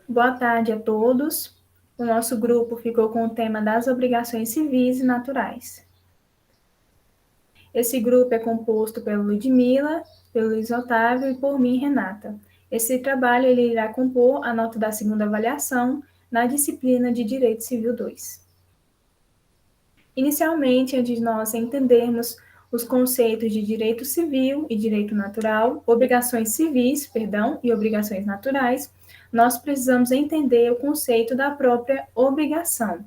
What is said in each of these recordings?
Boa tarde a todos. O nosso grupo ficou com o tema das obrigações civis e naturais. Esse grupo é composto pela Ludmila, pelo Luiz Otávio e por mim, Renata. Esse trabalho ele irá compor a nota da segunda avaliação na disciplina de Direito Civil 2. Inicialmente, antes de nós entendermos os conceitos de direito civil e direito natural, obrigações civis, e obrigações naturais, nós precisamos entender o conceito da própria obrigação.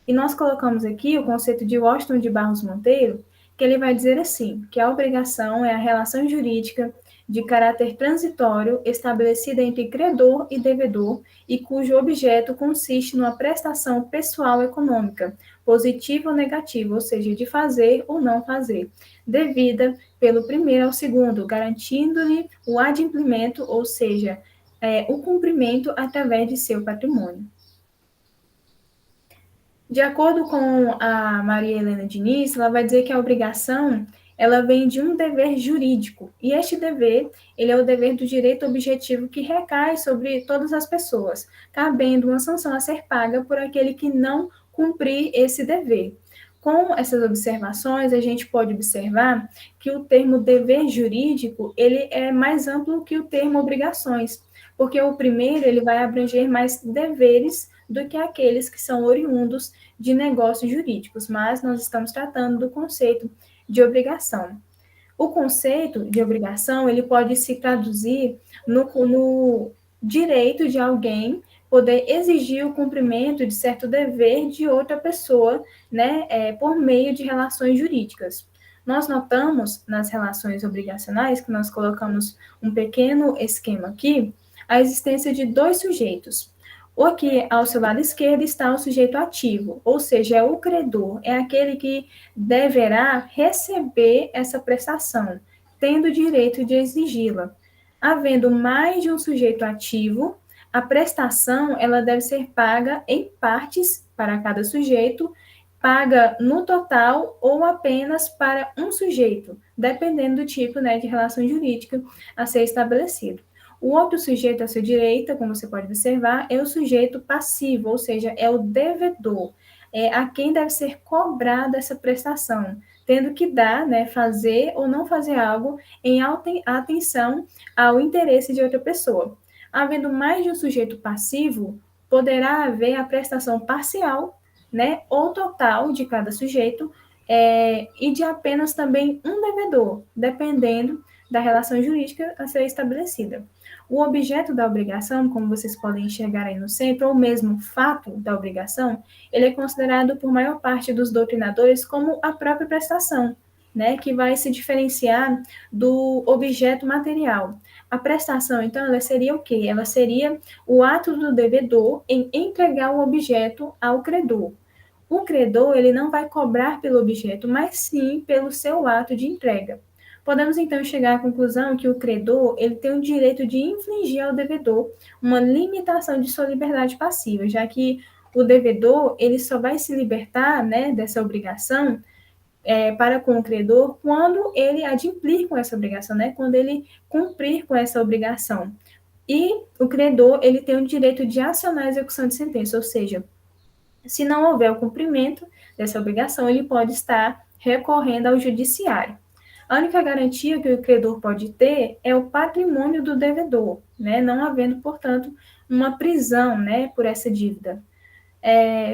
E nós colocamos aqui o conceito de Washington de Barros Monteiro, que ele vai dizer assim, que a obrigação é a relação jurídica de caráter transitório estabelecida entre credor e devedor e cujo objeto consiste numa prestação pessoal econômica, positiva ou negativa, ou seja, de fazer ou não fazer, devida pelo primeiro ao segundo, garantindo-lhe o adimplemento, ou seja, o cumprimento através de seu patrimônio. De acordo com a Maria Helena Diniz, ela vai dizer que a obrigação ela vem de um dever jurídico, e este dever, ele é o dever do direito objetivo que recai sobre todas as pessoas, cabendo uma sanção a ser paga por aquele que não cumprir esse dever. Com essas observações, a gente pode observar que o termo dever jurídico, ele é mais amplo que o termo obrigações, porque o primeiro, ele vai abranger mais deveres do que aqueles que são oriundos de negócios jurídicos, mas nós estamos tratando do conceito de obrigação. O conceito de obrigação, ele pode se traduzir no direito de alguém poder exigir o cumprimento de certo dever de outra pessoa, né, por meio de relações jurídicas. Nós notamos nas relações obrigacionais, que nós colocamos um pequeno esquema aqui, a existência de dois sujeitos. Aqui, ao seu lado esquerdo, está o sujeito ativo, ou seja, é o credor, é aquele que deverá receber essa prestação, tendo o direito de exigi-la. Havendo mais de um sujeito ativo, a prestação ela deve ser paga em partes para cada sujeito, paga no total ou apenas para um sujeito, dependendo do tipo, né, de relação jurídica a ser estabelecido. O outro sujeito à sua direita, como você pode observar, é o sujeito passivo, ou seja, é o devedor, é a quem deve ser cobrada essa prestação, tendo que dar, né, fazer ou não fazer algo em atenção ao interesse de outra pessoa. Havendo mais de um sujeito passivo, poderá haver a prestação parcial, né, ou total de cada sujeito, e de apenas também um devedor, dependendo da relação jurídica a ser estabelecida. O objeto da obrigação, como vocês podem enxergar aí no centro, ou mesmo fato da obrigação, ele é considerado por maior parte dos doutrinadores como a própria prestação, né, que vai se diferenciar do objeto material. A prestação, então, ela seria o quê? Ela seria o ato do devedor em entregar o objeto ao credor. O credor, ele não vai cobrar pelo objeto, mas sim pelo seu ato de entrega. Podemos então chegar à conclusão que o credor ele tem o direito de infligir ao devedor uma limitação de sua liberdade passiva, já que o devedor ele só vai se libertar, né, dessa obrigação para com o credor quando ele adimplir com essa obrigação, né, quando ele cumprir com essa obrigação. E o credor ele tem o direito de acionar a execução de sentença, ou seja, se não houver o cumprimento dessa obrigação, ele pode estar recorrendo ao judiciário. A única garantia que o credor pode ter é o patrimônio do devedor, né, não havendo, portanto, uma prisão, né, por essa dívida.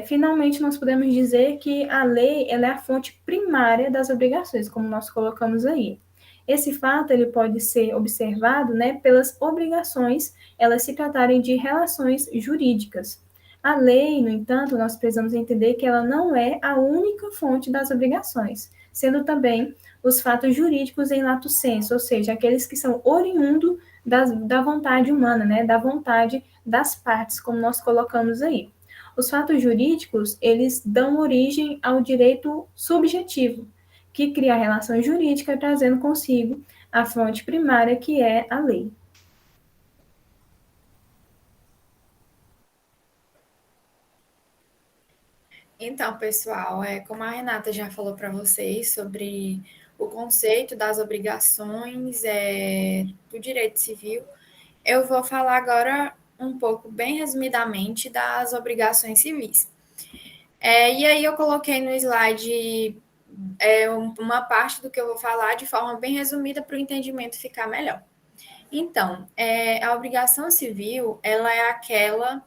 Finalmente, nós podemos dizer que a lei ela é a fonte primária das obrigações, como nós colocamos aí. Esse fato ele pode ser observado, né, pelas obrigações, elas se tratarem de relações jurídicas. A lei, no entanto, nós precisamos entender que ela não é a única fonte das obrigações, sendo também os fatos jurídicos em lato sensu, ou seja, aqueles que são oriundos da vontade humana, né, da vontade das partes, como nós colocamos aí. Os fatos jurídicos, eles dão origem ao direito subjetivo, que cria a relação jurídica, trazendo consigo a fonte primária, que é a lei. Então, pessoal, como a Renata já falou para vocês sobre o conceito das obrigações do direito civil, eu vou falar agora um pouco, bem resumidamente, das obrigações civis. E aí eu coloquei no slide uma parte do que eu vou falar de forma bem resumida para o entendimento ficar melhor. Então, a obrigação civil, ela é aquela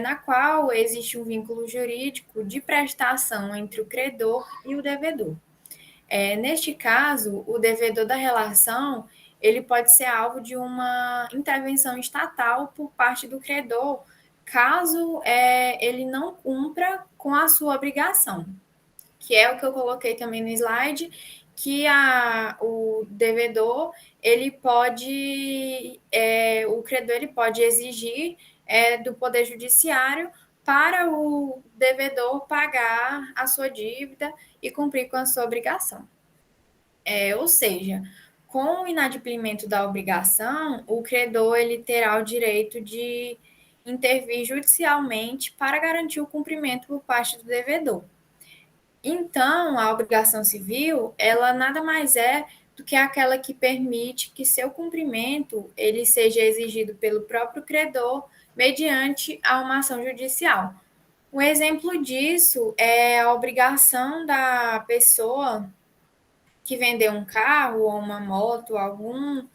na qual existe um vínculo jurídico de prestação entre o credor e o devedor. Neste caso, o devedor da relação ele pode ser alvo de uma intervenção estatal por parte do credor, caso ele não cumpra com a sua obrigação, que é o que eu coloquei também no slide, que o devedor ele pode, o credor ele pode exigir do Poder Judiciário para o devedor pagar a sua dívida e cumprir com a sua obrigação. Ou seja, com o inadimplemento da obrigação, o credor ele terá o direito de intervir judicialmente para garantir o cumprimento por parte do devedor. Então, a obrigação civil, ela nada mais é do que aquela que permite que seu cumprimento ele seja exigido pelo próprio credor mediante a uma ação judicial. Um exemplo disso é a obrigação da pessoa que vendeu um carro ou uma moto, algum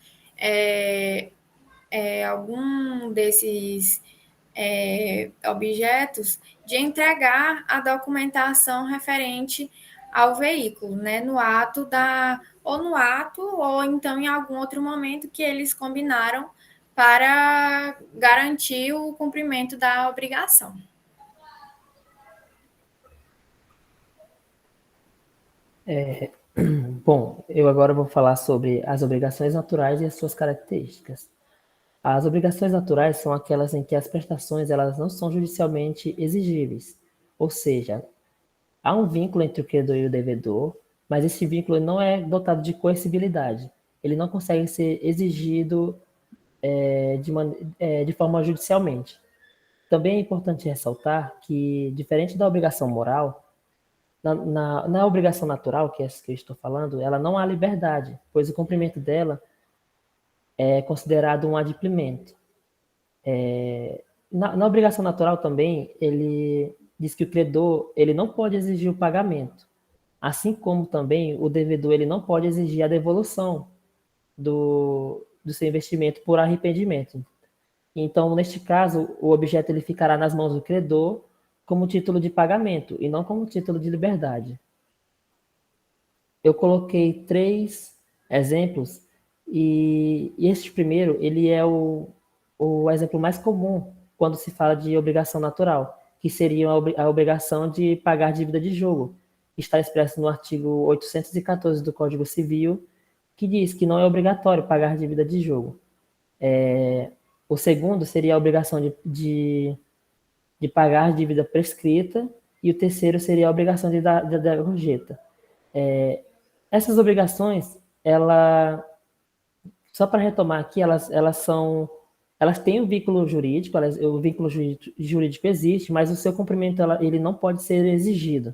desses objetos, de entregar a documentação referente ao veículo, né, no ato, ou então em algum outro momento que eles combinaram para garantir o cumprimento da obrigação. Bom, eu agora vou falar sobre as obrigações naturais e as suas características. As obrigações naturais são aquelas em que as prestações elas não são judicialmente exigíveis, ou seja, há um vínculo entre o credor e o devedor, mas esse vínculo não é dotado de coercibilidade. Ele não consegue ser exigido de forma judicialmente. Também é importante ressaltar que, diferente da obrigação moral, na obrigação natural, que é essa que eu estou falando, ela não há liberdade, pois o cumprimento dela é considerado um adimplemento. Na obrigação natural também, ele diz que o credor ele não pode exigir o pagamento, assim como também o devedor ele não pode exigir a devolução do seu investimento por arrependimento. Então, neste caso, o objeto ele ficará nas mãos do credor como título de pagamento e não como título de liberdade. Eu coloquei 3 exemplos e este primeiro ele é o exemplo mais comum quando se fala de obrigação natural, que seria a obrigação de pagar dívida de jogo, que está expresso no artigo 814 do Código Civil, que diz que não é obrigatório pagar dívida de jogo. O segundo seria a obrigação de pagar dívida prescrita, e o terceiro seria a obrigação de dar gorjeta. Essas obrigações, só para retomar aqui, elas têm um vínculo jurídico, o vínculo jurídico existe, mas o seu cumprimento ele não pode ser exigido.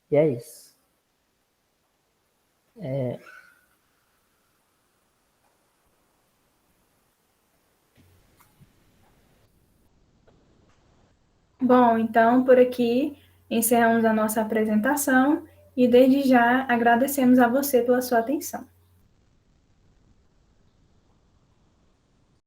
E é isso. Bom, então por aqui encerramos a nossa apresentação e desde já agradecemos a você pela sua atenção.